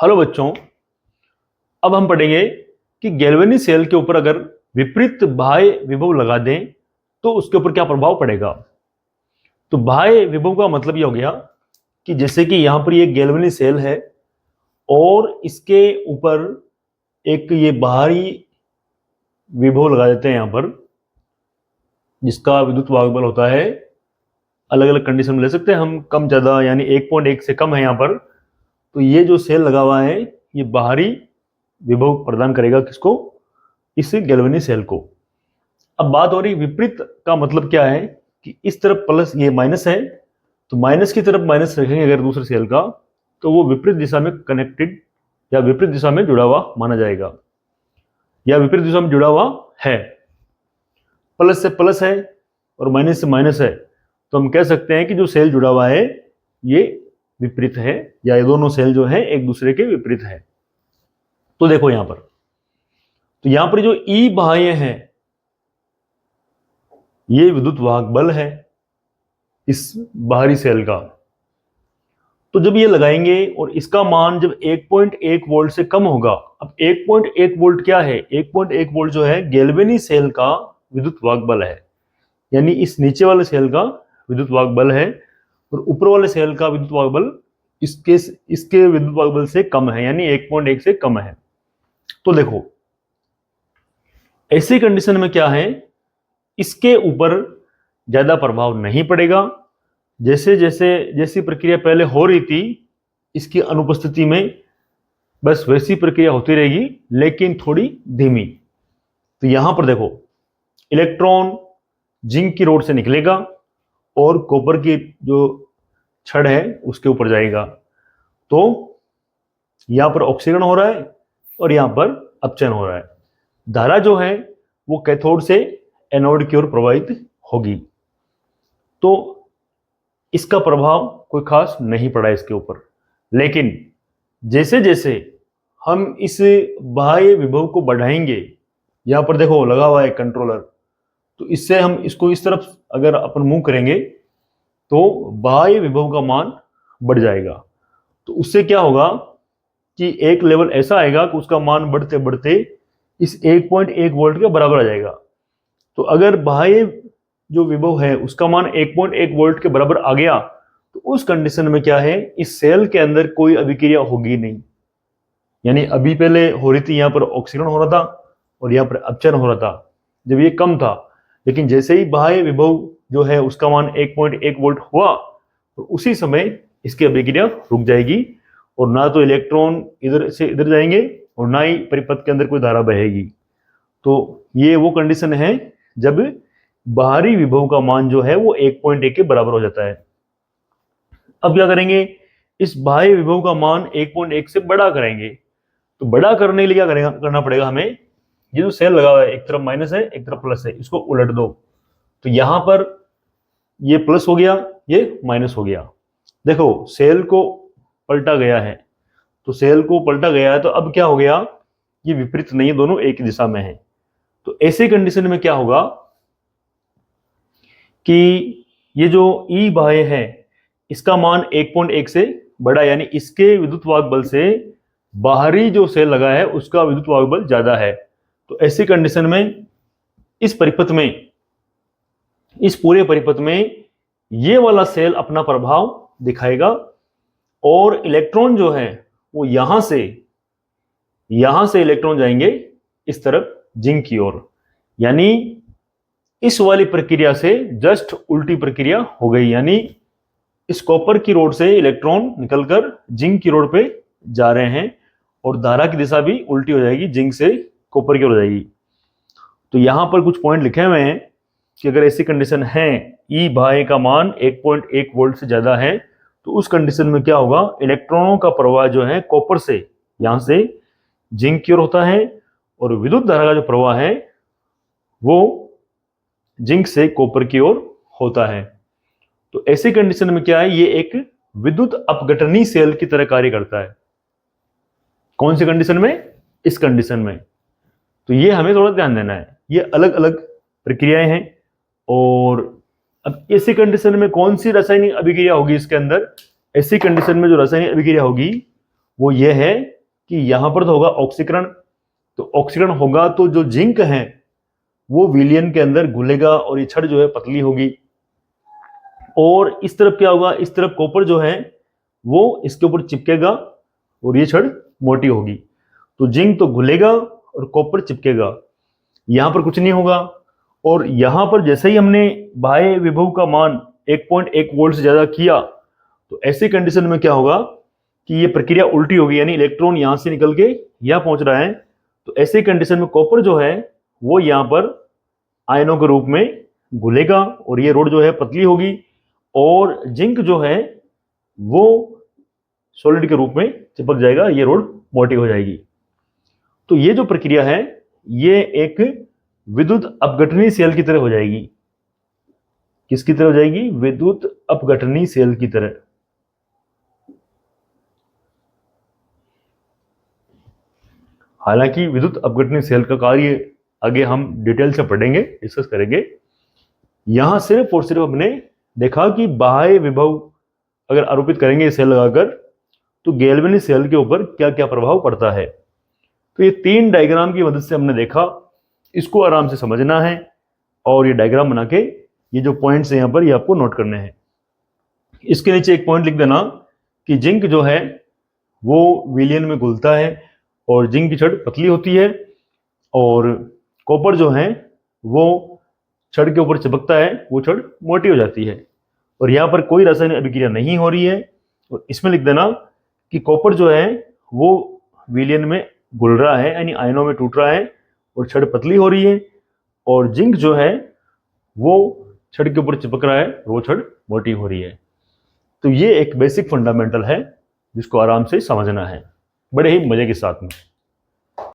Hello बच्चों, अब हम पढ़ेंगे कि गैल्वेनिक सेल के ऊपर अगर विपरीत बाह्य विभव लगा दें तो उसके ऊपर क्या प्रभाव पड़ेगा। तो बाह्य विभव का मतलब यह हो गया कि जैसे कि यहां पर ये गैल्वेनिक सेल है और इसके ऊपर एक ये बाहरी विभव लगा देते हैं यहां पर, जिसका विद्युत वाहक बल होता है अलग अलग कंडीशन में ले सकते हैं हम, कम ज्यादा, यानी 1.1 से कम है यहां पर। तो ये जो सेल लगा हुआ है ये बाहरी विभव प्रदान करेगा किसको, इस गैल्वेनिक सेल को। अब बात हो रही विपरीत का मतलब क्या है कि इस तरफ प्लस, ये माइनस है तो माइनस की तरफ माइनस रखेंगे अगर दूसरे सेल का, तो वो विपरीत दिशा में कनेक्टेड या विपरीत दिशा में जुड़ा हुआ माना जाएगा, या विपरीत दिशा में जुड़ा हुआ है। प्लस से प्लस है और माइनस से माइनस है, तो हम कह सकते हैं कि जो सेल जुड़ा हुआ है ये विपरीत है, या ये दोनों सेल जो है एक दूसरे के विपरीत है। तो देखो यहां पर, तो यहां पर जो ई बाह्य है ये विद्युत वाहक बल है इस बाहरी सेल का। तो जब ये लगाएंगे और इसका मान जब 1.1 वोल्ट से कम होगा, अब 1.1 वोल्ट क्या है, 1.1 वोल्ट जो है गैल्वेनिक सेल का विद्युत वाहक बल है, यानी इस नीचे वाले सेल का विद्युत वाहक बल है, और ऊपर वाले सेल का विद्युत वाहक बल इसके विद्युत वाहक बल से कम है, यानी 1.1 से कम है। तो देखो ऐसी कंडीशन में क्या है, इसके ऊपर ज्यादा प्रभाव नहीं पड़ेगा। जैसी प्रक्रिया पहले हो रही थी इसकी अनुपस्थिति में, बस वैसी प्रक्रिया होती रहेगी लेकिन थोड़ी धीमी। तो यहां पर देखो इलेक्ट्रॉन जिंक की रोड से निकलेगा और कॉपर की जो छड़ है उसके ऊपर जाएगा। तो यहां पर ऑक्सीकरण हो रहा है और यहां पर अपचयन हो रहा है। धारा जो है वो कैथोड से एनोड की ओर प्रवाहित होगी। तो इसका प्रभाव कोई खास नहीं पड़ा इसके ऊपर, लेकिन जैसे जैसे हम इस बाह्य विभव को बढ़ाएंगे, यहां पर देखो लगा हुआ है कंट्रोलर, तो इससे हम इसको इस तरफ अगर अपन मूव करेंगे तो बाह्य विभव का मान बढ़ जाएगा। तो उससे क्या होगा कि एक लेवल ऐसा आएगा कि उसका मान बढ़ते बढ़ते इस 1.1 वोल्ट के बराबर आ जाएगा। तो अगर बाह्य जो विभव है उसका मान 1.1 वोल्ट के बराबर आ गया तो उस कंडीशन में क्या है, इस सेल के अंदर कोई अभिक्रिया होगी नहीं। यानी अभी पहले हो रही थी, यहां पर ऑक्सीकरण हो रहा था और यहां पर अपचयन हो रहा था जब ये कम था, लेकिन जैसे ही बाह्य विभव जो है उसका मान 1.1 वोल्ट हुआ तो उसी समय इसकी अभिक्रिया रुक जाएगी, और ना तो इलेक्ट्रॉन इधर से इधर जाएंगे और ना ही परिपथ के अंदर कोई धारा बहेगी। तो ये वो कंडीशन है जब बाहरी विभव का मान जो है वो 1.1 के बराबर हो जाता है। अब क्या करेंगे, इस बाह्य विभव का मान 1.1 से बड़ा करेंगे। तो बड़ा करने के लिए क्या करना पड़ेगा हमें, ये जो सेल लगा हुआ है एक तरफ माइनस है एक तरफ प्लस है, इसको उलट दो। तो यहां पर ये प्लस हो गया, ये माइनस हो गया। देखो सेल को पलटा गया है, तो सेल को पलटा गया है तो अब क्या हो गया, ये विपरीत नहीं है, दोनों एक ही दिशा में है। तो ऐसे कंडीशन में क्या होगा कि ये जो ई बाह्य है इसका मान 1.1 से बड़ा, यानी इसके विद्युत वाहक बल से बाहरी जो सेल लगा है उसका विद्युत वाहक बल ज्यादा है। तो ऐसी कंडीशन में इस परिपथ में, इस पूरे परिपथ में ये वाला सेल अपना प्रभाव दिखाएगा, और इलेक्ट्रॉन जो है वो यहां से इलेक्ट्रॉन जाएंगे इस तरफ जिंक की ओर, यानी इस वाली प्रक्रिया से जस्ट उल्टी प्रक्रिया हो गई, यानी इस कॉपर की रोड से इलेक्ट्रॉन निकलकर जिंक की रोड पे जा रहे हैं और धारा की दिशा भी उल्टी हो जाएगी, जिंक से कॉपर की ओर जाएगी। तो यहां पर कुछ पॉइंट लिखे हुए हैं कि अगर ऐसी कंडीशन है, ई बाह्य का मान 1.1 वोल्ट से ज्यादा है, तो उस कंडीशन में क्या होगा, इलेक्ट्रॉनों का प्रवाह जो है कॉपर से यहां से जिंक की ओर होता है, और विद्युत धारा का जो प्रवाह है वो जिंक से कॉपर की ओर होता है। तो ऐसी कंडीशन में क्या है, ये एक विद्युत अपघटनी सेल की तरह कार्य करता है। कौन सी कंडीशन में, इस कंडीशन में। तो ये हमें थोड़ा ध्यान देना है, ये अलग अलग प्रक्रियाएं हैं। और अब ऐसी कंडीशन में कौन सी रासायनिक अभिक्रिया होगी इसके अंदर, ऐसी कंडीशन में जो रासायनिक अभिक्रिया होगी वो ये है कि यहां पर तो होगा ऑक्सीकरण, तो ऑक्सीकरण होगा तो जो जिंक है वो विलयन के अंदर घुलेगा और ये छड़ जो है पतली होगी। और इस तरफ क्या होगा, इस तरफ कॉपर जो है वो इसके ऊपर चिपकेगा और ये छड़ मोटी होगी। तो जिंक तो घुलेगा और कॉपर चिपकेगा, यहां पर कुछ नहीं होगा। और यहां पर जैसे ही हमने बाह्य विभव का मान 1.1 वोल्ट से ज्यादा किया तो ऐसी कंडीशन में क्या होगा कि ये प्रक्रिया उल्टी होगी, यानी इलेक्ट्रॉन यहां से निकल के यहां पहुंच रहा है। तो ऐसी कंडीशन में कॉपर जो है वो यहां पर आयनों के रूप में घुलेगा और ये रोड जो है पतली होगी, और जिंक जो है वो सॉलिड के रूप में चिपक जाएगा, ये रोड मोटी हो जाएगी। तो ये जो प्रक्रिया है ये एक विद्युत अपघटनी सेल की तरह हो जाएगी। किसकी तरह हो जाएगी? विद्युत अपघटनी सेल की तरह। हालांकि विद्युत अपघटनी सेल का कार्य आगे हम डिटेल से पढ़ेंगे, डिस्कस करेंगे। यहां सिर्फ और सिर्फ हमने देखा कि बाह्य विभव अगर आरोपित करेंगे सेल लगाकर तो गैल्वेनिक सेल के ऊपर क्या क्या प्रभाव पड़ता है। तो ये 3 डायग्राम की मदद से हमने देखा, इसको आराम से समझना है और ये डायग्राम बना के ये जो पॉइंट्स हैं यहाँ पर ये आपको नोट करने हैं। इसके नीचे एक पॉइंट लिख देना कि जिंक जो है वो विलयन में घुलता है और जिंक की छड़ पतली होती है, और कॉपर जो है वो छड़ के ऊपर चिपकता है, वो छड़ मोटी हो जाती है। और यहाँ पर कोई रासायनिक अभिक्रिया नहीं हो रही है। और इसमें लिख देना कि कॉपर जो है वो विलयन में घुल रहा है, यानी आयनों में टूट रहा है और छड़ पतली हो रही है, और जिंक जो है वो छड़ के ऊपर चिपक रहा है और वो छड़ मोटी हो रही है। तो ये एक बेसिक फंडामेंटल है जिसको आराम से समझना है, बड़े ही मजे के साथ में।